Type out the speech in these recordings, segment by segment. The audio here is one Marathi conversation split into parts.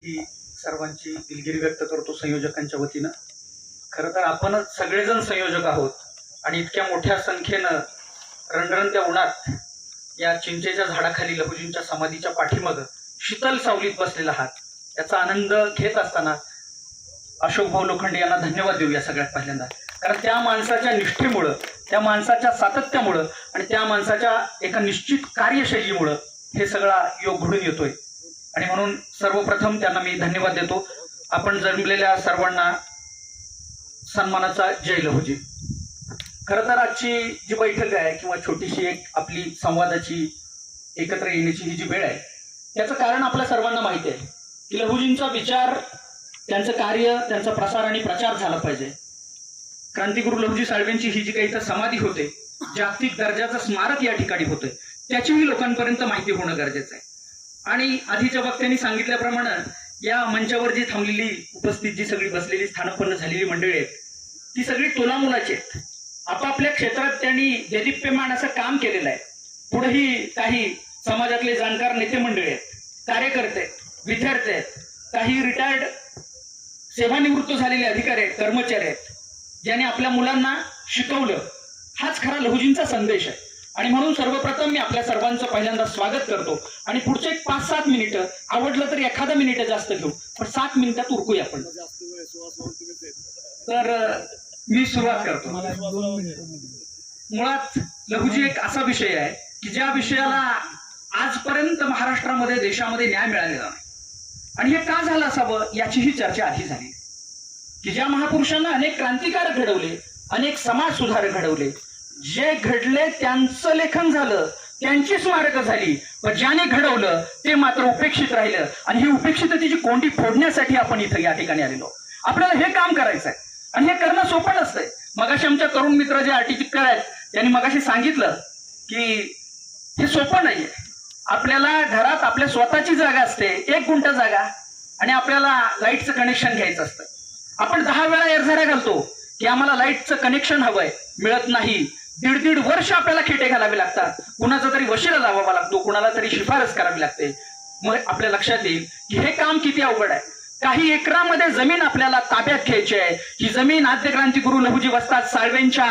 ही सर्वांची दिलगिरी व्यक्त करतो संयोजकांच्या वतीनं. खरं तर आपण सगळेजण संयोजक आहोत आणि इतक्या मोठ्या संख्येनं रणरणत्या उन्हात या चिंचेच्या झाडाखाली लहुजींच्या समाधीच्या पाठीमागं शीतल सावलीत बसलेला आहात. याचा आनंद घेत असताना अशोक भाऊ लोखंडे यांना धन्यवाद देऊया सगळ्यात पहिल्यांदा. कारण त्या माणसाच्या निष्ठेमुळं, त्या माणसाच्या सातत्यामुळं आणि त्या माणसाच्या एका निश्चित कार्यशैलीमुळं हे सगळा योग घडून येतोय. आणि म्हणून सर्वप्रथम त्यांना मी धन्यवाद देतो. आपण जन्मलेल्या सर्वांना सन्मानाचा जय लहुजी. खरं तर आजची जी बैठक आहे किंवा छोटीशी एक आपली संवादाची एकत्र येण्याची ही जी वेळ आहे, त्याचं कारण आपल्या सर्वांना माहिती आहे की लहुजींचा विचार, त्यांचं कार्य, त्यांचा प्रसार आणि प्रचार झाला पाहिजे. क्रांतिगुरु लहुजी साळवेंची ही जी काही इथं समाधी होते, जागतिक दर्जाचं स्मारक या ठिकाणी होतं, त्याचीही लोकांपर्यंत माहिती होणं गरजेचं आहे. आणि आधीच्या वक्त्यांनी सांगितल्याप्रमाणे या मंचावर जी थांबलेली उपस्थित जी सगळी बसलेली स्थानपन्न झालेली मंडळी आहेत, ती सगळी तोलामुलाची आहेत. आपापल्या क्षेत्रात त्यांनी देदीप्यमान असं काम केलेलं आहे. पुढेही काही समाजातले जाणकार नेते मंडळी आहेत, कार्यकर्ते, विद्यार्थी आहेत, काही रिटायर्ड सेवानिवृत्त झालेले अधिकारी आहेत, कर्मचारी आहेत, ज्यांनी आपल्या मुलांना शिकवलं. हाच खरा लहुजींचा संदेश आहे. आणि म्हणून सर्वप्रथम मी आपल्या सर्वांचं पहिल्यांदा स्वागत करतो. आणि पुढचे 5-7 मिनिटं, आवडलं तर एखादा मिनिट जास्त घेऊ, पण 7 मिनिटात उरकूया आपण. तर मी सुरुवात करतो. मुळात लहुजी एक असा विषय आहे की ज्या विषयाला आजपर्यंत महाराष्ट्रामध्ये, देशामध्ये न्याय मिळालेला नाही. आणि हे का झालं असावं याचीही चर्चा आधी झाली की ज्या महापुरुषांना अनेक क्रांतिकारक घडवले, अनेक समाज सुधारक घडवले, जे घडले त्यांचं लेखन झालं, त्यांची स्मारकं झाली, पण ज्याने घडवलं ते मात्र उपेक्षित राहिलं. आणि ही उपेक्षिततेची कोंडी फोडण्यासाठी आपण इथं या ठिकाणी आलेलो. आपल्याला हे काम करायचं आहे आणि हे करणं सोपं नसतंय. मगाशी आमच्या तरुण मित्र जे आर्टिस्टर आहेत त्यांनी मगाशी सांगितलं की हे सोपं नाहीये. आपल्याला घरात आपल्या स्वतःची जागा असते, 1 गुंठा जागा, आणि आपल्याला लाईटचं कनेक्शन घ्यायचं असतं. आपण 10 वेळा एरझाऱ्या घालतो की आम्हाला लाईटचं कनेक्शन हवंय, मिळत नाही. 1.5 वर्ष आपल्याला खेटे घालावे लागतात, कुणाचा तरी वशिला लावावा लागतो, कुणाला तरी शिफारस करावी लागते. मग आपल्या लक्षात येईल की हे काम किती अवघड आहे. काही एकरामध्ये जमीन आपल्याला ताब्यात घ्यायची आहे. ही जमीन आद्य क्रांतिगुरु लहुजी वस्ताद साळवेंच्या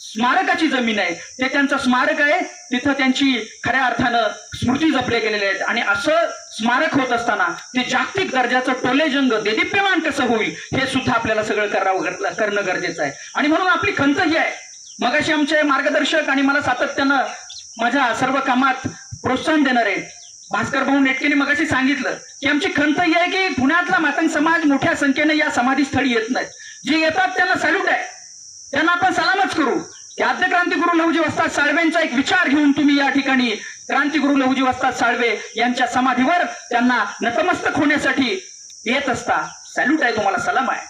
स्मारकाची जमीन आहे. ते त्यांचं स्मारक आहे, तिथं त्यांची खऱ्या अर्थानं स्मृती जपल्या गेलेल्या आहेत. आणि असं स्मारक होत असताना ते जागतिक दर्जाचं टोलेजंग, देदीप्यमान कसं होईल हे सुद्धा आपल्याला सगळं करणं गरजेचं आहे. आणि म्हणून आपली खंत ही आहे. मगाशी आमचे मार्गदर्शक आणि मला सातत्यानं माझ्या सर्व कामात प्रोत्साहन देणारे भास्कर भाऊ नेटकेने मगाशी सांगितलं की आमची खंत ही आहे की पुण्यातला मातंग समाज मोठ्या संख्येने या समाधीस्थळी येत नाहीत. जे येतात त्यांना सॅल्यूट आहे, त्यांना आपण सलामच करू. आद्य क्रांतिगुरु लहुजी वस्ताद साळवेंचा एक विचार घेऊन तुम्ही या ठिकाणी क्रांतिगुरु लहुजी वस्ताद साळवे यांच्या समाधीवर त्यांना नतमस्तक होण्यासाठी येत असता. सॅल्यूट आहे तुम्हाला, सलाम आहे.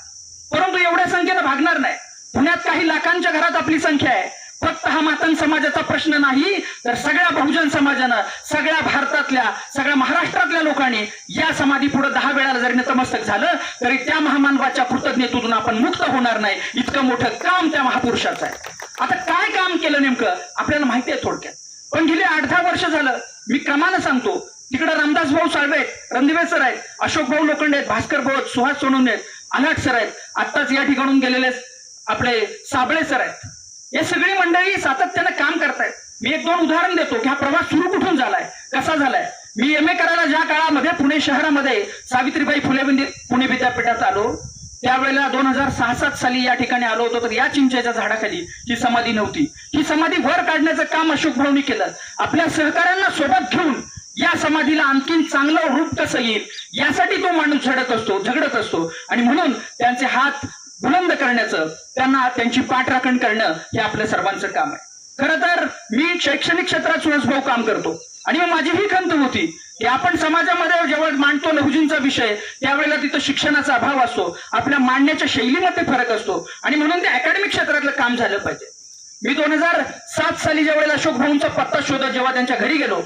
परंतु एवढ्या संख्येनं भागणार नाही. पुण्यात काही लाखांच्या घरात आपली संख्या आहे. फक्त हा मातंग समाजाचा प्रश्न नाही, तर सगळ्या बहुजन समाजानं, सगळ्या भारतातल्या, सगळ्या महाराष्ट्रातल्या लोकांनी या समाधी पुढे 10 वेळाला जरी नतमस्तक झालं तरी त्या महामानवाच्या कृतज्ञतेतून आपण मुक्त होणार नाही. इतकं मोठं काम त्या महापुरुषाचं आहे. आता काय काम केलं नेमकं आपल्याला माहिती आहे थोडक्यात. पण गेले 8-10 वर्ष झालं, मी क्रमानं सांगतो, तिकडे रामदास भाऊ साळवे आहेत, रणदिवे सर आहेत, अशोक भाऊ लोखंडे आहेत, भास्कर भाऊ, सुहास सोनवणे आहेत, आलाट सर आहेत, आत्ताच या ठिकाणून गेलेले आपले साबळे सर आहेत. हे सगळी मंडळी सातत्यानं काम करतायत. मी 1-2 उदाहरण देतो की हा प्रवास सुरू कुठून झालाय, कसा झालाय. मी MA करायला ज्या काळामध्ये पुणे शहरामध्ये सावित्रीबाई फुले पुणे विद्यापीठात आलो, त्यावेळेला 2006-07 साली या ठिकाणी आलो होतो, तर या चिंचेच्या झाडाखाली ही समाधी नव्हती. ही समाधी वर काढण्याचं काम अशोक भाऊनी केलं. आपल्या सहकाऱ्यांना सोबत घेऊन या समाधीला आणखीन चांगलं रूप कसं येईल यासाठी तो माणूस झगडत असतो. आणि म्हणून त्यांचे हात बुलंद करण्याचं, त्यांना त्यांची पाठराखण करणं हे आपल्या सर्वांचं काम आहे. खरं तर मी शैक्षणिक क्षेत्रात सुरसभाऊ काम करतो आणि माझी ही खंत होती की आपण समाजामध्ये जेव्हा मांडतो लहुजींचा विषय, त्यावेळेला तिथं शिक्षणाचा अभाव असतो, आपल्या मांडण्याच्या शैलीमध्ये फरक असतो. आणि म्हणून ते अकॅडमिक क्षेत्रातलं काम झालं पाहिजे. मी 2007 साली ज्यावेळेला अशोक भाऊंचा पत्ता शोधत जेव्हा त्यांच्या घरी गेलो,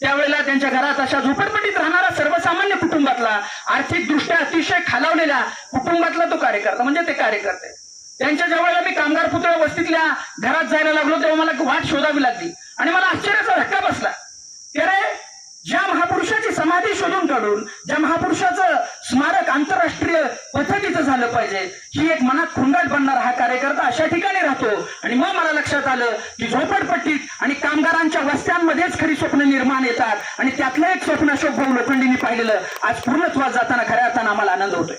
त्यावेळेला त्यांच्या घरात अशा झोपडपट्टीत राहणारा सर्वसामान्य कुटुंबातला, आर्थिकदृष्ट्या अतिशय खालावलेल्या कुटुंबातला तो कार्यकर्ता, म्हणजे ते कार्यकर्ते. त्यांच्या ज्यावेळेला मी कामगार पुतळा वस्तीतल्या घरात जायला लागलो तेव्हा मला वाट शोधावी लागली. आणि मला आश्चर्याचा धक्का बसला की अरे ज्या महापुरुषाची समाधी शोधून काढून ज्या महापुरुषाचं स्मारक आंतरराष्ट्रीय पद्धतीचं झालं पाहिजे, ही एक मनात खुंगाट बनणारा हा कार्यकर्ता अशा ठिकाणी राहतो. आणि मग मला लक्षात आलं की झोपडपट्टीत आणि कामगारांच्या वस्त्यांमध्येच खरी स्वप्न निर्माण येतात. आणि त्यातलं एक स्वप्न अशोक भाऊ लोखंडेंनी पाहिलेलं आज पूर्णत्वास जाताना खऱ्या अर्थानं आम्हाला आनंद होतोय.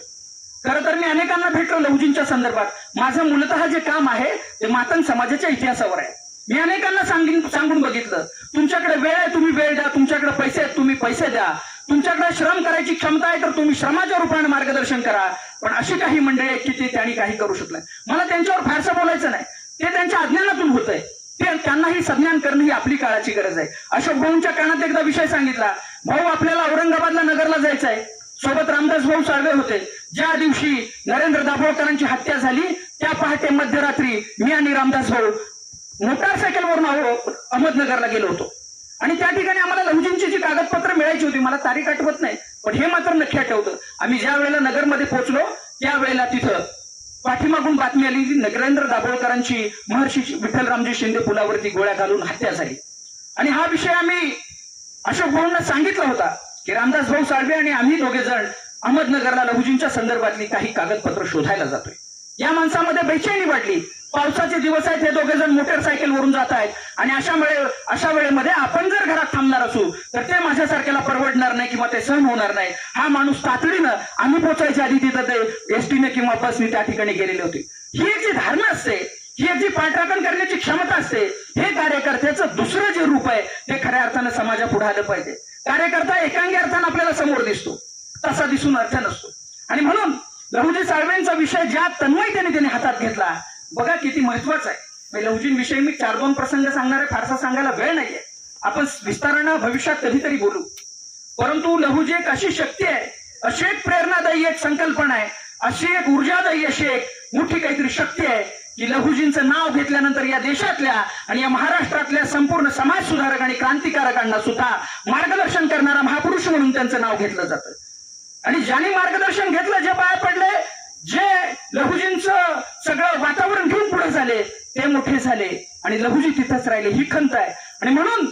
खरं तर मी अनेकांना भेटलो लहुजींच्या संदर्भात. माझं मूलतः जे काम आहे ते मातंग समाजाच्या इतिहासावर आहे. मी अनेकांना सांगून बघितलं, तुमच्याकडे वेळ आहे तुम्ही वेळ द्या, तुमच्याकडे पैसे आहेत तुम्ही पैसे द्या, तुमच्याकडे श्रम करायची क्षमता आहे तर तुम्ही श्रमाच्या रूपाने मार्गदर्शन करा. पण अशी काही मंडळी आहेत की ते त्यांनी काही करू शकत नाही. मला त्यांच्यावर फारसं बोलायचं नाही, ते त्यांच्या अज्ञानातून होत आहे. ते त्यांनाही संज्ञान करणं ही आपली काळाची गरज आहे. अशोक भाऊंच्या कानात एकदा विषय सांगितला, भाऊ आपल्याला औरंगाबादला नगरला जायचं आहे. सोबत रामदास भाऊ साळवे होते. ज्या दिवशी नरेंद्र दाभोळकरांची हत्या झाली त्या पहाटे मध्यरात्री मी आणि रामदास भाऊ मोटारसायकलवरून अहमदनगरला गेलो होतो. आणि त्या ठिकाणी आम्हाला लहुजींची जी कागदपत्र मिळायची होती, मला तारीख आठवत नाही पण हे मात्र नक्की आठवतं, आम्ही ज्या वेळेला नगरमध्ये पोहोचलो त्यावेळेला तिथं पाठीमागून बातमी आली की नरेंद्र दाभोळकरांची महर्षी विठ्ठलरामजी शिंदे पुलावरती गोळ्या घालून हत्या झाली. आणि हा विषय आम्ही अशोक भाऊंना सांगितला होता की रामदास भाऊ साळवे आणि आम्ही दोघे जण अहमदनगरला लहुजींच्या संदर्भातली काही कागदपत्र शोधायला जातोय. या माणसामध्ये बेचैनी वाढली. पावसाचे दिवस आहेत, हे दोघे जण मोटरसायकलवरून जात आहेत आणि अशा वेळेमध्ये आपण जर घरात थांबणार असू तर ते माझ्यासारख्याला परवडणार नाही किंवा ते सहन होणार नाही. हा माणूस तातडीनं आम्ही पोहोचायच्या आधी तिथं ते एसटीने किंवा बसने त्या ठिकाणी गेलेले होते. ही एक जी धारणा असते, ही एक जी पाठराखण करण्याची क्षमता असते, हे कार्यकर्त्याचं दुसरं जे रूप आहे ते खऱ्या अर्थानं समाजापुढे आलं पाहिजे. कार्यकर्ता एकांगी अर्थानं आपल्याला समोर दिसतो, तसा दिसून अर्थ नसतो. आणि म्हणून लहुजी साळवेंचा विषय ज्या तन्मयतेने त्याने हातात घेतला बघा किती महत्वाचा आहे. लहुजींविषयी मी 4-2 प्रसंग सांगणार आहे, फारसा सांगायला वेळ नाहीये, आपण विस्तारानं भविष्यात कधीतरी बोलू. परंतु लहुजी एक अशी शक्ती आहे, अशी एक प्रेरणादायी एक संकल्पना आहे, अशी एक ऊर्जादायी अशी एक मोठी काहीतरी शक्ती आहे की लहुजींचं नाव घेतल्यानंतर या देशातल्या आणि या महाराष्ट्रातल्या संपूर्ण समाज सुधारक आणि क्रांतिकारकांना सुद्धा मार्गदर्शन करणारा महापुरुष म्हणून त्यांचं नाव घेतलं जातं. आणि ज्यांनी मार्गदर्शन घेतलं, जे पाय पडले, जे लहुजींचं सगळं वातावरण घेऊन पुढे झाले ते मोठे झाले आणि लहुजी तिथंच राहिले, ही खंत आहे. आणि म्हणून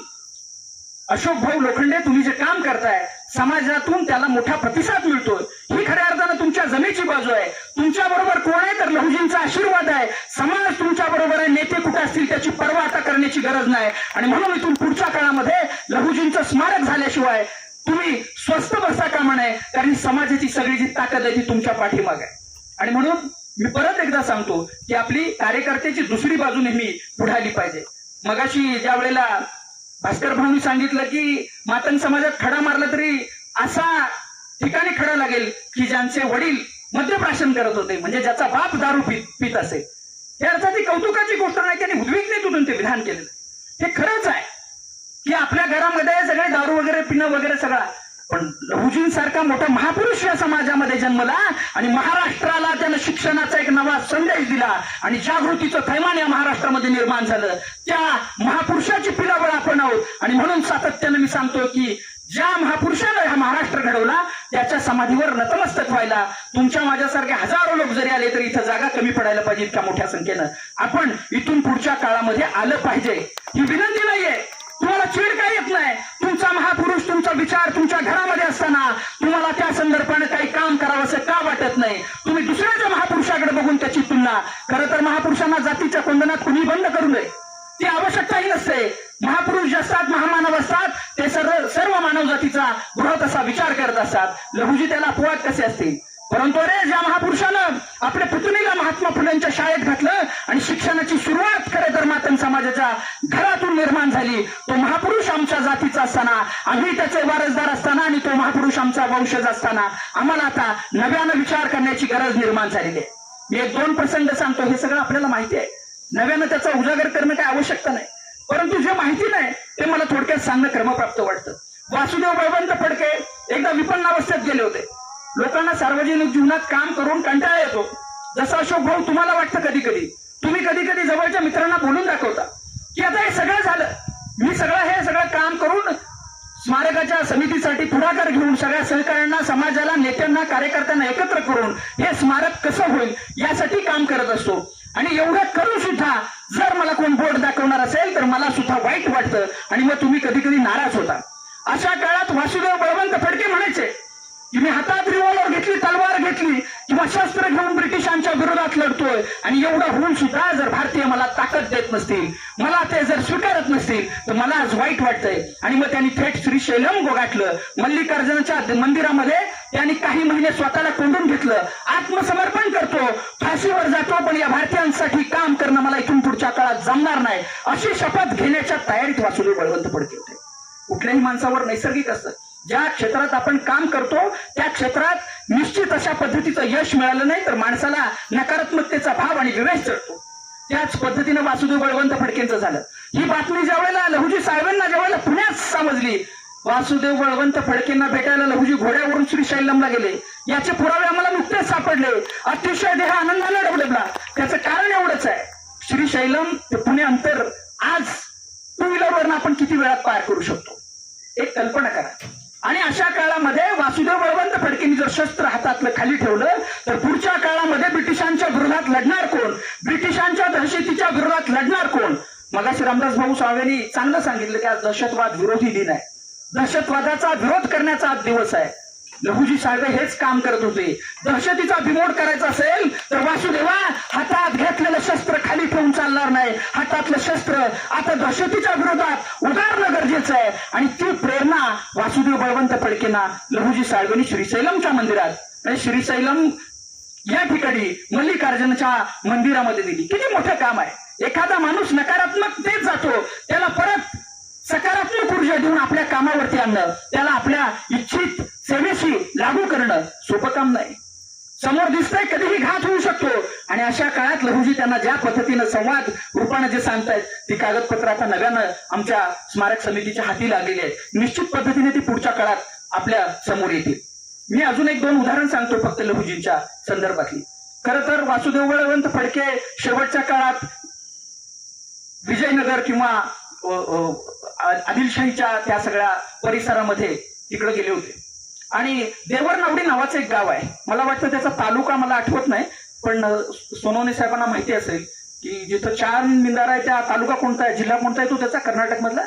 अशोक भाऊ लोखंडे तुम्ही जे काम करताय समाजातून त्याला मोठा प्रतिसाद मिळतोय, ही खऱ्या अर्थानं तुमच्या जमेची बाजू आहे. तुमच्या बरोबर कोण आहे तर लहुजींचा आशीर्वाद आहे. समाज तुमच्या बरोबर आहे, नेते कुठे असतील त्याची पर्वा आता करण्याची गरज नाही. आणि म्हणून इथून पुढच्या काळामध्ये लहुजींचं स्मारक झाल्याशिवाय तुम्ही स्वस्थ बसता कामा नये, कारण समाजाची सगळी जी ताकद आहे ती तुमच्या पाठीमागे आहे. आणि म्हणून मी परत एकदा सांगतो की आपली कार्यकर्त्याची दुसरी बाजू नेहमी पुढे आली पाहिजे. मगाशी ज्या वेळेला भास्कर भाऊंनी सांगितलं की मातंग समाजात खडा मारला तरी असा ठिकाणी खडा लागेल की ज्यांचे वडील मद्यप्राशन करत होते, म्हणजे ज्याचा बाप दारू पित असेल. हे अर्थात ही कौतुकाची गोष्ट नाही, त्यांनी उद्विग्नतेतून ते विधान केलेलं. हे खरंच आहे की आपल्या घरामध्ये सगळे दारू वगैरे पिणं वगैरे सगळा, पण लहुजींसारखा मोठा महापुरुष या समाजामध्ये जन्मला आणि महाराष्ट्राला त्यानं शिक्षणाचा एक नवा संदेश दिला आणि जागृतीचं थैमान या महाराष्ट्रामध्ये निर्माण झालं. त्या महापुरुषाची पिलाबळ आपण आहोत. आणि म्हणून सातत्यानं मी सांगतो की ज्या महापुरुषानं हा महाराष्ट्र घडवला त्याच्या समाधीवर नतमस्तक व्हायला तुमच्या माझ्यासारखे हजारो लोक जरी आले तरी इथं जागा कमी पडायला पाहिजे. इतक्या मोठ्या संख्येनं आपण इथून पुढच्या काळामध्ये आलं पाहिजे. ही विनंती नाहीये, तुम्हाला चीड काय येत नाही. तुमचा महापुरुष तुमचा विचार तुमच्या घरामध्ये असताना तुम्हाला त्या संदर्भाने काही काम करावं असं का वाटत नाही? तुम्ही दुसऱ्याच्या महापुरुषाकडे बघून त्याची तुलना. खरं तर महापुरुषांना जातीच्या कोंदणात कुणी बंद करू नये, ती आवश्यकताही नसते. महापुरुष जे असतात महामानव असतात, ते सर्व मानव जातीचा बृहत असा विचार करत असतात. लहुजी त्याला अपवाद कसे असतील? परंतु अरे ज्या महापुरुषानं आपल्या पुतणीला महात्मा फुलेंच्या शाळेत घातलं आणि शिक्षणाची सुरुवात खरे तर मातंग समाजाच्या घरातून निर्माण झाली, तो महापुरुष आमच्या जातीचा असताना, आम्ही त्याचे वारसदार असताना आणि तो महापुरुष आमचा वंशज असताना आम्हाला आता नव्यानं विचार करण्याची गरज निर्माण झालेली आहे. मी 1-2 प्रसंग सांगतो, हे सगळं आपल्याला माहिती आहे. नव्यानं त्याचा उजागर करणं काही आवश्यकता नाही, परंतु जे माहिती नाही ते मला थोडक्यात सांगणं क्रमप्राप्त वाटतं. वासुदेव बळवंत फडके एकदा विपन्नावस्थेत गेले होते. लोकांना सार्वजनिक जीवनात काम करून कंटाळा येतो. जसं अशोक भाऊ तुम्हाला वाटतं कधी कधी, तुम्ही कधी कधी जवळच्या मित्रांना बोलून दाखवता की आता हे सगळं झालं, मी हे सगळं काम करून स्मारकाच्या समितीसाठी पुढाकार घेऊन सगळ्या सहकाऱ्यांना, समाजाला, नेत्यांना, कार्यकर्त्यांना एकत्र करून हे स्मारक कसं होईल यासाठी काम करत असतो. आणि एवढं करून सुद्धा जर मला कोण बोर्ड दाखवणार असेल तर मला सुद्धा वाईट वाटतं आणि मग तुम्ही कधी कधी नाराज होता. अशा काळात रिव्हॉल्वर घेतली, तलवार घेतली किंवा शस्त्र घेऊन ब्रिटिशांच्या विरोधात लढतोय, आणि एवढं होऊन सुद्धा जर भारतीय मला ताकद देत नसतील, मला ते जर स्वीकारत नसतील, तर मला आज वाईट वाटतंय. आणि मग त्यांनी थेट श्रीशैलम गाठलं. मल्लिकार्जुनाच्या मंदिरामध्ये त्यांनी काही महिने स्वतःला कोंडून घेतलं, आत्मसमर्पण करतो, फाशीवर जातो, पण या भारतीयांसाठी काम करणं मला इथून पुढच्या काळात जमणार नाही, अशी शपथ घेण्याच्या तयारीत वासुदेव बळवंत फडके होते. कुठल्याही माणसावर नैसर्गिक असतं. ज्या क्षेत्रात आपण काम करतो त्या क्षेत्रात निश्चित अशा पद्धतीचं यश मिळालं नाही तर माणसाला नकारात्मकतेचा भाव आणि विवेश चढतो. त्याच पद्धतीनं वासुदेव बळवंत फडकेंचं झालं. ही बातमी ज्यावेळेला लहुजी साहेबांना ज्यावेळेला पुण्यात समजली, वासुदेव बळवंत फडकेंना भेटायला लहुजी घोड्यावरून श्रीशैलमला गेले. याचे पुरावे आम्हाला नुकतेच सापडले. अतिशय देह आनंदाने डबडबला. त्याचं कारण एवढंच आहे, श्रीशैलम ते पुणे अंतर आज टू व्हीलरवरनं आपण किती वेळात पार करू शकतो, एक कल्पना करा. आणि अशा काळामध्ये वासुदेव बळवंत फडकेंनी जर शस्त्र हातातलं खाली ठेवलं तर पुढच्या काळामध्ये ब्रिटिशांच्या विरोधात लढणार कोण, ब्रिटिशांच्या दहशतीच्या विरोधात लढणार कोण. मगाशी रामदास भाऊ साळवेंनी चांगलं सांगितलं की आज दहशतवाद विरोधी दिन आहे, दहशतवादाचा विरोध करण्याचा आज दिवस आहे. लहुजी साळवे हेच काम करत होते. दहशतीचा बिमोड करायचा असेल तर वासुदेवा हातात घेतलेलं शस्त्र खाली ठेवून चालणार नाही. हातातलं शस्त्र आता दहशतीच्या विरोधात उगारणं गरजेचं आहे. आणि ती प्रेरणा वासुदेव बळवंत फडकेंना लहुजी साळवेंनी श्रीशैलमच्या मंदिरात, आणि श्रीशैलम या ठिकाणी मल्लिकार्जुनाच्या मंदिरामध्ये दिली. किती मोठं काम आहे. एखादा माणूस नकारात्मकतेत जातो, त्याला परत सकारात्मक ऊर्जा देऊन आपल्या कामावरती आणणं, त्याला आपल्या इच्छित सेवेशी लागू करणं सोपं काम नाही. समोर दिसतंय कधीही घात होऊ शकतो. आणि अशा काळात लहुजी त्यांना ज्या पद्धतीनं संवाद रूपाने जे सांगतायत ती कागदपत्र आता नव्यानं आमच्या स्मारक समितीच्या हाती लागलेली आहेत. निश्चित पद्धतीने ती पुढच्या काळात आपल्या समोर येतील. मी अजून एक दोन उदाहरण सांगतो फक्त लहुजींच्या संदर्भातली. खरं तर वासुदेव बळवंत फडके शेवटच्या काळात विजयनगर किंवा आदिलशाहीच्या त्या सगळ्या परिसरामध्ये तिकडे गेले होते. आणि देवरनावडी नावाचं एक गाव आहे, मला वाटतं त्याचा तालुका मला आठवत नाही, पण सोनवणे साहेबांना माहिती असेल की जिथं चार मिंदार आहे त्या तालुका कोणता आहे, जिल्हा कोणता आहे तो त्याचा, कर्नाटक मधला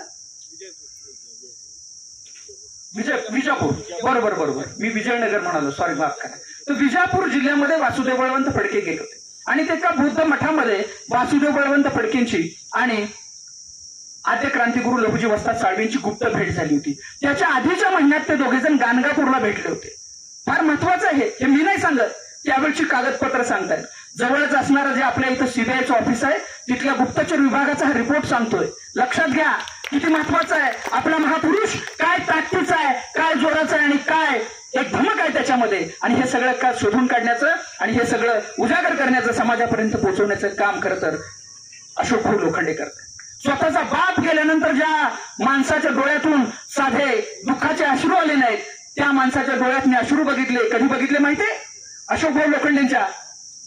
विजापूर. बरोबर बरोबर, मी विजयनगर म्हणालो, सॉरी माफ करा. तर विजापूर जिल्ह्यामध्ये वासुदेव बळवंत फडके गेले होते. आणि ते एका बौद्ध मठामध्ये वासुदेव बळवंत फडकेंची आणि आद्य क्रांतिगुरु लहुजी वस्ताद साळवेंची गुप्त भेट झाली होती. त्याच्या आधीच्या महिन्यात ते दोघे जण गाणगापूरला भेटले होते. फार महत्वाचं आहे हे, मी नाही सांगत, त्यावेळची कागदपत्र सांगतायत. जवळच असणारं जे आपल्या इथं सीबीआयचं ऑफिस आहे तिथल्या गुप्तचर विभागाचा हा रिपोर्ट सांगतोय. लक्षात घ्या किती महत्वाचं आहे. आपला महापुरुष काय ताकदीचा आहे, काय जोराचा आहे आणि काय एक धमक आहे त्याच्यामध्ये. आणि हे सगळं का शोधून काढण्याचं आणि हे सगळं उजागर करण्याचं, समाजापर्यंत पोहोचवण्याचं काम खरं तर अशोक भाऊ लोखंडे करतात. स्वतःचा बाप गेल्यानंतर ज्या माणसाच्या डोळ्यातून साधे दुःखाचे अश्रू आले नाहीत, त्या माणसाच्या डोळ्यात मी अश्रू बघितले. कधी बघितले माहितीये? अशोक भाऊ लोखंडेंच्या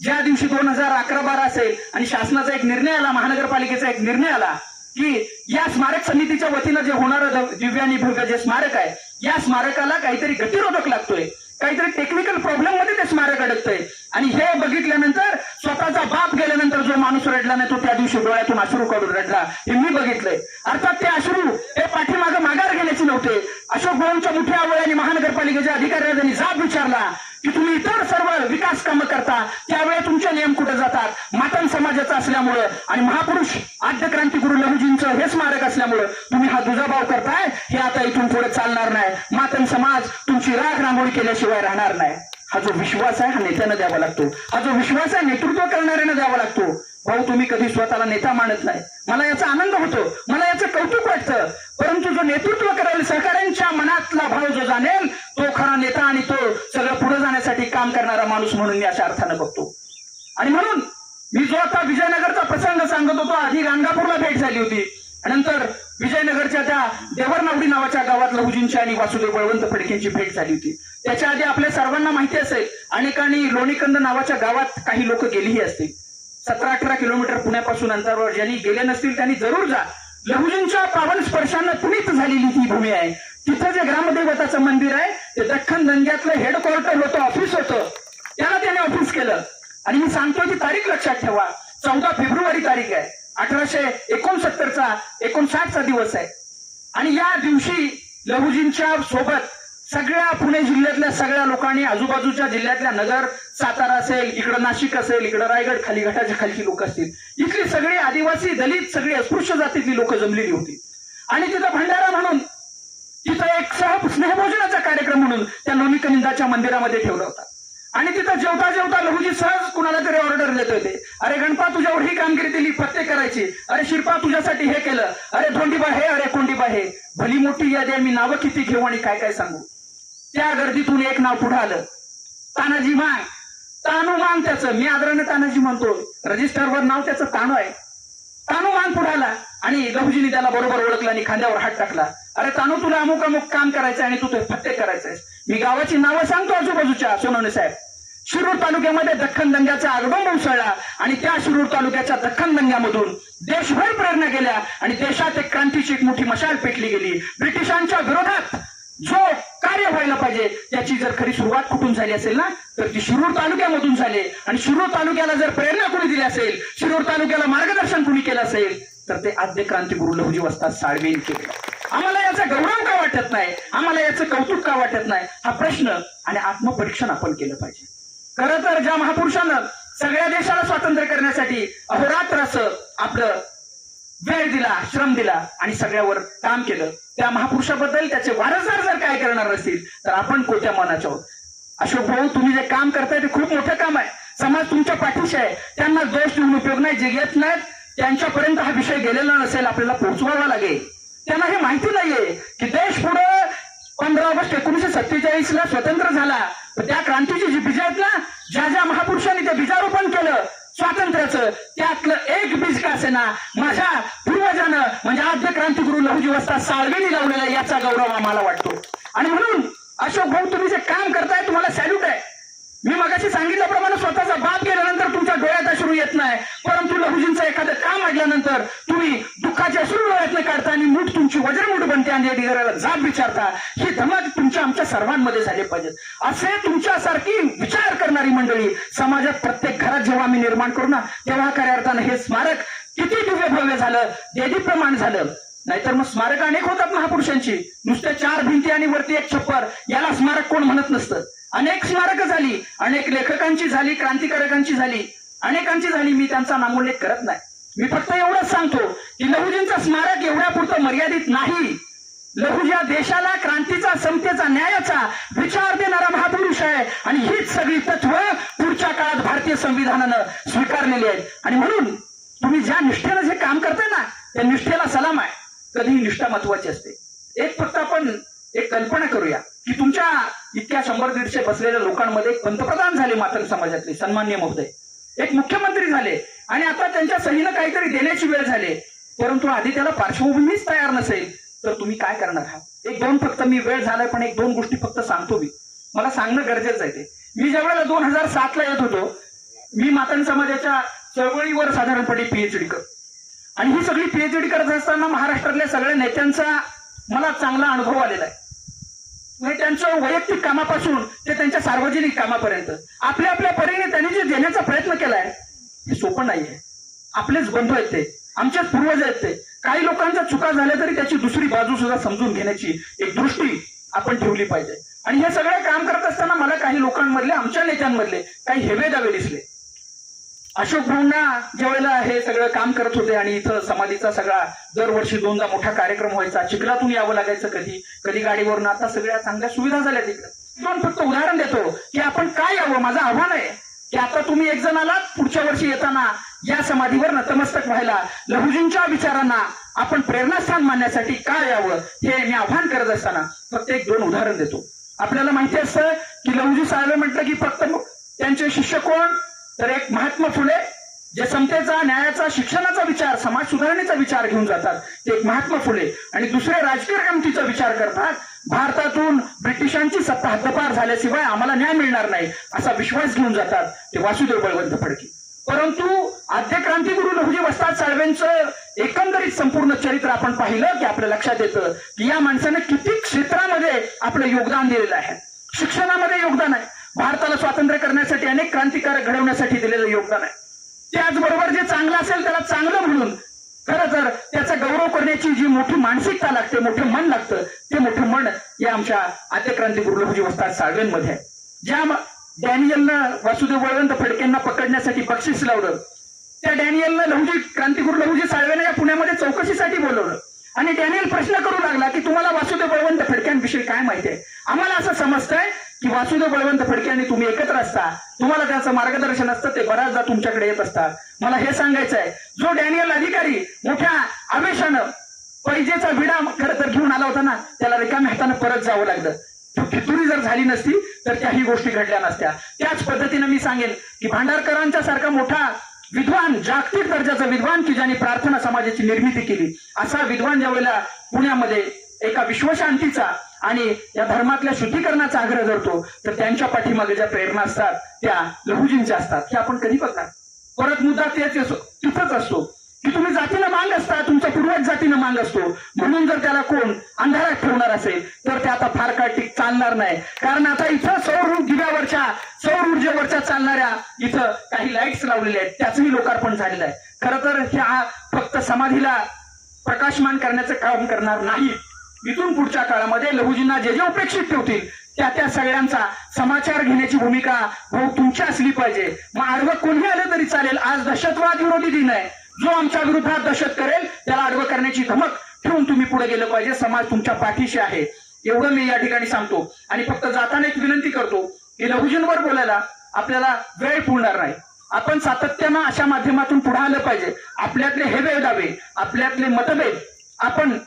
ज्या दिवशी 2011-12 असेल आणि शासनाचा एक निर्णय आला, महानगरपालिकेचा एक निर्णय आला की या स्मारक समितीच्या वतीनं जे होणारं दिव्य आणि भव्य जे स्मारक आहे, या स्मारकाला काहीतरी गतिरोधक लागतोय, काहीतरी टेक्निकल प्रॉब्लेम मध्ये ते स्मारक अडकतंय. आणि हे बघितल्यानंतर स्वतःचा बाप गेल्यानंतर जो माणूस रडला नाही तो त्या दिवशी डोळ्यातून अश्रू काढून रडला, हे मी बघितलंय. अर्थात ते अश्रू हे पाठीमागं माघार घेण्याचे नव्हते. अशोक भाऊंच्या मोठ्या आवळ्याने महानगरपालिकेच्या अधिकाऱ्यांनी जाब विचारला की तुम्ही इतर सर्व विकास कामं करता त्यावेळी तुमचे नियम कुठे जातात. मातन समाजाचं असल्यामुळं आणि महापुरुष आद्य क्रांतिगुरु लहुजींचं हे स्मारक असल्यामुळं तुम्ही हा दुजाभाव करताय, हे आता इथून पुढे चालणार नाही. मातन समाज तुमची राख रांगोळी केल्याशिवाय राहणार नाही. हा जो विश्वास आहे हा नेत्यानं द्यावा लागतो. हा जो विश्वास आहे नेतृत्व करणाऱ्यानं द्यावा लागतो. भाऊ तुम्ही कधी स्वतःला नेता मानत नाही, मला याचा आनंद होतो, मला याचं कौतुक वाटतं. परंतु जो नेतृत्व करेल, सहकाऱ्यांच्या मनातला भाव जो जाणेल तो खरा नेता आणि तो सगळं पुढे जाण्यासाठी काम करणारा माणूस म्हणून मी अशा अर्थानं बघतो. आणि म्हणून मी जो आता विजयनगरचा प्रसंग सांगत होतो, आधी गाणगापूरला भेट झाली होती, नंतर विजयनगरच्या त्या देवरनावडी नावाच्या गावात लहुजींची आणि वासुदेव बळवंत फडकेंची भेट झाली होती. त्याच्या आधी आपल्या सर्वांना माहिती असेल अनेकांनी लोणीकंद नावाच्या गावात काही लोक गेलीही असतील. 17-18 किलोमीटर पुण्यापासून अंतरावर ज्यांनी गेले नसतील त्यांनी जरूर जा. लहुजींच्या पावन स्पर्शानं पुनीत झालेली ही भूमी आहे. तिथं जे ग्रामदैवताचं मंदिर आहे ते दख्खन दंग्यातलं हेडक्वार्टर होतं, ऑफिस होतं, त्याला त्याने ऑफिस केलं. आणि मी सांगतोय ती तारीख लक्षात ठेवा, 14 फेब्रुवारी तारीख आहे, 1869चा दिवस आहे. आणि या दिवशी लहुजींच्या सोबत सगळ्या पुणे जिल्ह्यातल्या सगळ्या लोकांनी, आजूबाजूच्या जिल्ह्यातल्या नगर, सातारा असेल, इकडं नाशिक असेल, इकडं रायगड, खाली घाटाच्या खालची लोक असतील, इथली सगळी आदिवासी, दलित, सगळी अस्पृश्य जातीतली लोक जमलेली होती. आणि तिथं भंडारा म्हणून, तिथं एक स्नेहभोजनाचा कार्यक्रम म्हणून त्या लोणीकनिंदाच्या मंदिरामध्ये ठेवला होता. आणि तिथं जेवता जेवता लहुजी सहज कुणाला तरी ऑर्डर देत होते, अरे गणपा तुझ्यावर ही कामगिरी दिली, पत्ते करायची, अरे शिरपा तुझ्यासाठी हे केलं, अरे धोंडीबा हे, अरे कोंडीबा हे, भली मोठी यादी मी नावं किती घेऊ आणि काय काय सांगू. त्या गर्दीतून एक नाव पुढे आलं, तानाजी मांग. तानू मांग त्याचं, मी आदराने तानाजी म्हणतो, रजिस्टरवर नाव त्याचं तानू आहे. तानू मांग पुढे आला आणि लहुजीने त्याला बरोबर ओळखला आणि खांद्यावर हात टाकला, अरे तानू तुला अमुक अमुक काम करायचं आणि तू ते फत्ते करायचंय. मी गावाची नावं सांगतो आजूबाजूच्या, सोनवणे साहेब. शिरूर तालुक्यामध्ये दख्खन दंग्याचा आगडोंब उसळला आणि त्या शिरूर तालुक्याच्या दख्खन दंग्यामधून देशभर प्रेरणा गेल्या आणि देशात एक क्रांतीची एक मोठी मशाल पेटली गेली. ब्रिटिशांच्या विरोधात जो कार्य व्हायला पाहिजे त्याची जर खरी सुरुवात कुठून झाली असेल ना, तर ती शिरूर तालुक्यामधून झाली. आणि शिरूर तालुक्याला जर प्रेरणा कुणी दिली असेल, शिरूर तालुक्याला मार्गदर्शन कुणी केलं असेल, तर ते आद्य क्रांतिगुरू लहुजी वस्ताद साळवेंनी केलं. आम्हाला याचा गौरव का वाटत नाही, आम्हाला याचं कौतुक का वाटत नाही, हा प्रश्न आणि आत्मपरीक्षण आपण केलं पाहिजे. खरं तर ज्या महापुरुषानं सगळ्या देशाला स्वातंत्र्य करण्यासाठी अहोरात्र असं आपलं वेळ दिला, श्रम दिला आणि सगळ्यावर काम केलं, त्या महापुरुषाबद्दल त्याचे वारसदार जर काय करणार असतील तर आपण कोणत्या मनाचे आहोत. अशोक भाऊ, तुम्ही जे काम करताय ते खूप मोठं काम आहे. समाज तुमच्या पाठीशी आहे, त्यांना दोष देऊन उपयोग नाही. जे घेत नाहीत त्यांच्यापर्यंत हा विषय गेलेला नसेल, आपल्याला पोहोचवावा लागेल. त्यांना हे माहिती नाहीये की देश पुढे 15 ऑगस्ट 1947 स्वतंत्र झाला, तर त्या क्रांतीची जी बीज आहेत ना, ज्या ज्या महापुरुषांनी ते बीजारोपण केलं स्वातंत्र्याचं, त्यातलं एक बीज का असेना माझ्या पूर्वजानं म्हणजे आद्य क्रांतिगुरू लहुजी वस्ताद साळवेंनी लावलेला, याचा गौरव आम्हाला वाटतो. आणि म्हणून अशोक भाऊ, तुम्ही जे काम करताय तुम्हाला सॅल्यूट आहे. मी मगाशी सांगितल्याप्रमाणे स्वतःचा बाप गेल्यानंतर तुमच्या डोळ्यात अश्रू येत नाही, परंतु लहुजींचं एखादं काम ऐकल्यानंतर तुम्ही दुःखाचे अश्रू डोळ्यातनं काढता आणि मूठ तुमची वज्रमूठ बनते आणि अधिकाऱ्याला जाब विचारता. ही धमक तुमच्या आमच्या सर्वांमध्ये झाले पाहिजेत. असे तुमच्यासारखी विचार करणारी मंडळी समाजात प्रत्येक घरात जेव्हा आम्ही निर्माण करू ना, तेव्हा खऱ्या अर्थानं हे स्मारक किती दिव्य भव्य झालं, देदीप्यमान झालं. नाहीतर मग स्मारक अनेक होतात महापुरुषांची, नुसते 4 भिंती आणि वरती एक छप्पर, याला स्मारक कोण म्हणत नसतं. अनेक स्मारकं झाली, अनेक लेखकांची झाली, क्रांतिकारकांची झाली, अनेकांची झाली. मी त्यांचा नामोल्लेख करत नाही. मी फक्त एवढंच सांगतो की लहुजींचं स्मारक एवढ्यापुरतं मर्यादित नाही. लहुजी या देशाला क्रांतीचा, समतेचा, न्यायाचा विचार देणारा महापुरुष आहे आणि हीच सगळी तत्व पुढच्या काळात भारतीय संविधानानं स्वीकारलेली आहेत. आणि म्हणून तुम्ही ज्या निष्ठेनं जे काम करताय ना, त्या निष्ठेला सलाम आहे. कधीही निष्ठा महत्वाची असते. एक फक्त आपण एक कल्पना करूया की तुमच्या इतक्या 100-150 बसलेल्या लोकांमध्ये एक पंतप्रधान झाले मातंग समाजातले सन्माननीय महोदय, एक मुख्यमंत्री झाले आणि आता त्यांच्या सहीनं काहीतरी देण्याची वेळ झाली, परंतु आधी त्याला पार्श्वभूमीच तयार नसेल तर तुम्ही काय करणार आहात. 1-2 फक्त मी वेळ झालाय पण 1-2 गोष्टी फक्त सांगतो. मला सांगणं गरजेचं आहे. ते मी ज्यावेळेला 2007 येत होतो, मी मातंग समाजाच्या चळवळीवर साधारणपणे पीएचडी करतो आणि ही सगळी पीएचडी करत असताना महाराष्ट्रातल्या सगळ्या नेत्यांचा मला चांगला अनुभव आलेला आहे. त्यांच्या वैयक्तिक कामापासून ते त्यांच्या सार्वजनिक कामापर्यंत आपल्या आपल्या परीने त्यांनी जे देण्याचा प्रयत्न केलाय हे सोपं नाहीये. आपलेच बंधू आहेत ते, आमचेच पूर्वज आहेत ते. काही लोकांच्या चुका झाल्या तरी त्याची दुसरी बाजू सुद्धा समजून घेण्याची एक दृष्टी आपण ठेवली पाहिजे. आणि हे सगळं काम करत असताना मला काही लोकांमधले, आमच्या नेत्यांमधले काही हेवेदावे दिसले. अशोक भाऊंना ज्यावेळेला हे सगळं काम करत होते आणि इथं समाधीचा सगळा दरवर्षी 2दा मोठा कार्यक्रम व्हायचा, चिखलातून यावं लागायचं, कधी गाडीवरून. आता सगळ्या चांगल्या सुविधा झाल्या तिकडे. पण फक्त उदाहरण देतो की आपण काय यावं. माझं आव्हान आहे की आता तुम्ही एक जण आलात, पुढच्या वर्षी येताना या समाधीवर नतमस्तक व्हायला, लहुजींच्या विचारांना आपण प्रेरणास्थान मानण्यासाठी काय यावं हे मी आव्हान करत असताना फक्त 1-2 उदाहरण देतो. आपल्याला माहिती असतं की लहुजी साळवे म्हटलं की फक्त त्यांचे शिष्य कोण, तर एक महात्मा फुले जे समतेचा, न्यायाचा, शिक्षणाचा विचार, समाज सुधारणेचा विचार घेऊन जातात, ते एक महात्मा फुले. आणि दुसरे राजकीय क्रांतीचा विचार करतात. भारतातून ब्रिटिशांची सत्ता हद्दपार झाल्याशिवाय आम्हाला न्याय मिळणार नाही असा विश्वास घेऊन जातात, ते वासुदेव बळवंत फडके. परंतु आद्य क्रांतिगुरू लहुजी वस्ताद साळवेंचं एकंदरीत संपूर्ण चरित्र आपण पाहिलं की आपल्या लक्षात येतं की या माणसाने किती क्षेत्रामध्ये आपलं योगदान दिलेलं आहे. शिक्षणामध्ये योगदान आहे, भारताला स्वातंत्र्य करण्यासाठी अनेक क्रांतिकारक घडवण्यासाठी दिलेलं योगदान आहे. त्याचबरोबर जे चांगलं असेल त्याला चांगलं म्हणून खरं तर त्याचा गौरव करण्याची जी मोठी मानसिकता लागते, मोठे मन लागतं, ते मोठे मन या आमच्या आद्यक्रांती गुरु लहुजी वस्ताद साळवेंमध्ये आहे. ज्या डॅनियलनं वासुदेव बळवंत फडकेंना पकडण्यासाठी बक्षीस लावलं, त्या डॅनियलनं लहुजी क्रांतिगुरु लहुजी साळवेंना या पुण्यामध्ये चौकशीसाठी बोलवलं आणि डॅनियल प्रश्न करू लागला की तुम्हाला वासुदेव बळवंत फडक्यांविषयी काय माहिती आहे? आम्हाला असं समजतंय की वासुदेव बळवंत फडके आणि तुम्ही एकत्र असता, तुम्हाला त्याचं मार्गदर्शन असतं, ते बऱ्याचदा तुमच्याकडे येत असतात. मला हे सांगायचं आहे, जो डॅनियल अधिकारी मोठ्या आवेशानं पैजेचा विडा खरं तर घेऊन आला होता ना, त्याला रिकाम्या हातानं परत जावं लागलं. फितुरी जर झाली नसती तर त्याही गोष्टी घडल्या नसत्या. त्याच पद्धतीनं मी सांगेन की भांडारकरांच्या सारखा मोठा विद्वान, जागतिक दर्जाचा विद्वान की ज्यांनी प्रार्थना समाजाची निर्मिती केली, असा विद्वान ज्या वेळेला पुण्यामध्ये एका विश्वशांतीचा आणि या धर्मातल्या शुद्धीकरणाचा आग्रह धरतो, तर त्यांच्या पाठीमागे ज्या प्रेरणा असतात त्या लहुजींच्या असतात. हे आपण कधी बघणार. परत मुद्दा तिथंच असतो की तुम्ही जातीनं मांग असता, तुमचा पूर्वज जातीनं मांग असतो, म्हणून जर त्याला कोण अंधारात ठेवणार असेल तर ते आता फार काळ चालणार नाही. कारण आता इथं सौर ऊर्जेवरच्या चालणाऱ्या इथं काही लाईट्स लावलेल्या आहेत, त्याचंही लोकार्पण झालेलं आहे. खरं तर ह्या फक्त समाधीला प्रकाशमान करण्याचं काम करणार नाही. इथून पुढच्या काळामध्ये लहुजींना जे जे उपेक्षित ठेवतील त्या सगळ्यांचा समाचार घेण्याची भूमिका तुमची असली पाहिजे. मग आडवं कोणी आलं तरी चालेल. आज दहशतवाद विरोधी दिन आहे. जो आमच्या विरोधात दहशत करेल त्याला आडवं करण्याची धमक ठेवून तुम्ही पुढे गेलं पाहिजे. समाज तुमच्या पाठीशी आहे, एवढं मी या ठिकाणी सांगतो. आणि फक्त जाताना एक विनंती करतो की लहुजींवर बोलायला आपल्याला वेळ पुरणार नाही. आपण सातत्यानं अशा माध्यमातून पुढे आलं पाहिजे. आपल्यातले हेवे दावे, आपल्यातले मतभेद आपण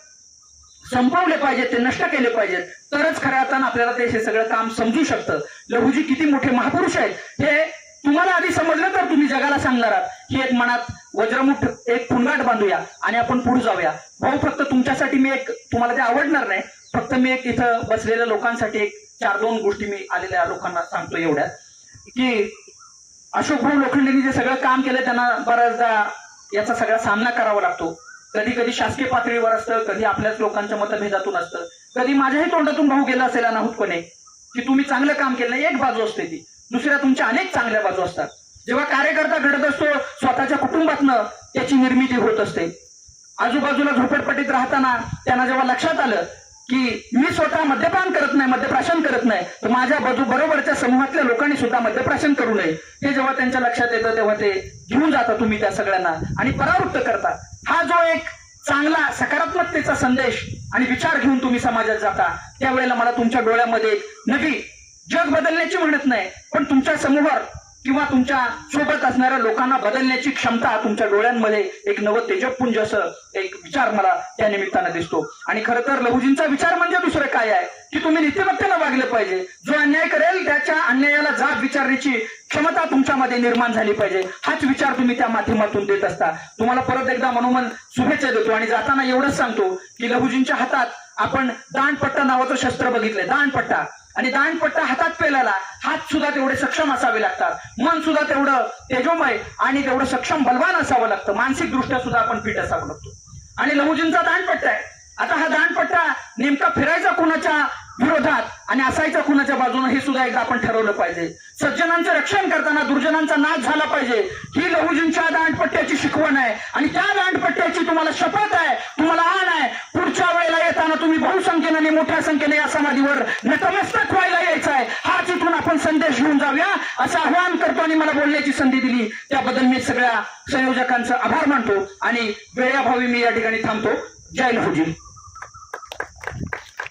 संपवले पाहिजेत, ते नष्ट केले पाहिजेत, तरच खऱ्या अर्थानं आपल्याला ते हे सगळं काम समजू शकतं. लहुजी किती मोठे महापुरुष आहेत हे तुम्हाला आधी समजलं तर तुम्ही जगाला सांगणार आहात. ही एक मनात वज्रमुठ एक पुनगाट बांधूया आणि आपण पुढे जाऊया. भाऊ, फक्त तुमच्यासाठी मी एक, तुम्हाला ते आवडणार नाही, फक्त मी एक इथं बसलेल्या लोकांसाठी एक 4-2 गोष्टी मी आलेल्या लोकांना सांगतो एवढ्यात की अशोक भाऊ लोखंडेंनी जे सगळं काम केलं त्यांना बऱ्याचदा याचा सगळा सामना करावा लागतो. कधी कधी शासकीय पातळीवर असतं, कधी आपल्याच लोकांच्या मतभेदातून असतं, कधी माझ्याही तोंडातून भाऊ गेला असेल अनाहूतपणे की तुम्ही चांगलं काम केलं नाही. एक बाजू असते ती, दुसऱ्या तुमच्या अनेक चांगल्या बाजू असतात. जेव्हा कार्यकर्ता घडत असतो स्वतःच्या कुटुंबातनं त्याची निर्मिती होत असते. आजूबाजूला झोपडपट्टीत राहताना त्यांना जेव्हा लक्षात आलं की मी स्वतः मद्यपान करत नाही, मद्यप्राशन करत नाही, तर माझ्या बरोबरच्या समूहातल्या लोकांनी सुद्धा मद्यप्राशन करू नये, हे जेव्हा त्यांच्या लक्षात येतं तेव्हा ते घेऊन जाता तुम्ही त्या सगळ्यांना आणि परावृत्त करता. हा जो एक चांगला सकारात्मकतेचा संदेश आणि विचार घेऊन तुम्ही समाजात जाता, त्यावेळेला मला तुमच्या डोळ्यामध्ये नवी जग बदलण्याची म्हणत नाही, पण तुमच्या समूहावर किंवा तुमच्या सोबत असणाऱ्या लोकांना बदलण्याची क्षमता तुमच्या डोळ्यांमध्ये एक नवं तेजपुंज असं एक विचार मला त्या निमित्तानं दिसतो. आणि खरं तर लहुजींचा विचार म्हणजे दुसरं काय आहे की तुम्ही नीतिमत्तेनं वागलं पाहिजे. जो अन्याय करेल त्याच्या अन्यायाला जाब विचारण्याची क्षमता तुमच्यामध्ये निर्माण झाली पाहिजे. हाच विचार तुम्ही त्या माध्यमातून देत असता. तुम्हाला परत एकदा मनोमन शुभेच्छा देतो आणि जाताना एवढंच सांगतो की लहुजींच्या हातात आपण दांडपट्टा नावाचं शस्त्र बघितलंय. दांडपट्टा आणि दांडपट्टा हातात पेलायला हात सुद्धा तेवढे सक्षम असावे लागतात, मन सुद्धा तेवढं तेजोमय आणि तेवढं सक्षम बलवान असावं लागतं, मानसिक दृष्ट्या सुद्धा आपण फिट असावं लागतो. आणि लहुजींचा दांडपट्टा आहे. आता हा दांडपट्टा नेमका फिरायचा कुणाच्या विरोधात आणि असायचा कुणाच्या बाजूने हे सुद्धा एकदा आपण ठरवलं पाहिजे. सज्जनांचं रक्षण करताना दुर्जनांचा नाश झाला पाहिजे, ही लहुजींच्या दांडपट्ट्याची शिकवण आहे. आणि त्या दांडपट्ट्याची तुम्हाला शपथ आहे, तुम्हाला आण आहे. पुढच्या वेळेला येताना तुम्ही बहुसंख्येने आणि मोठ्या संख्येने या समाधीवर नतमस्तक व्हायला यायचं आहे. हाच इथून आपण संदेश घेऊन जाऊया असं आवाहन करतो. आणि मला बोलण्याची संधी दिली त्याबद्दल मी सगळ्या संयोजकांचं आभार मानतो आणि वेळाभावी मी या ठिकाणी थांबतो. जय लहुजी.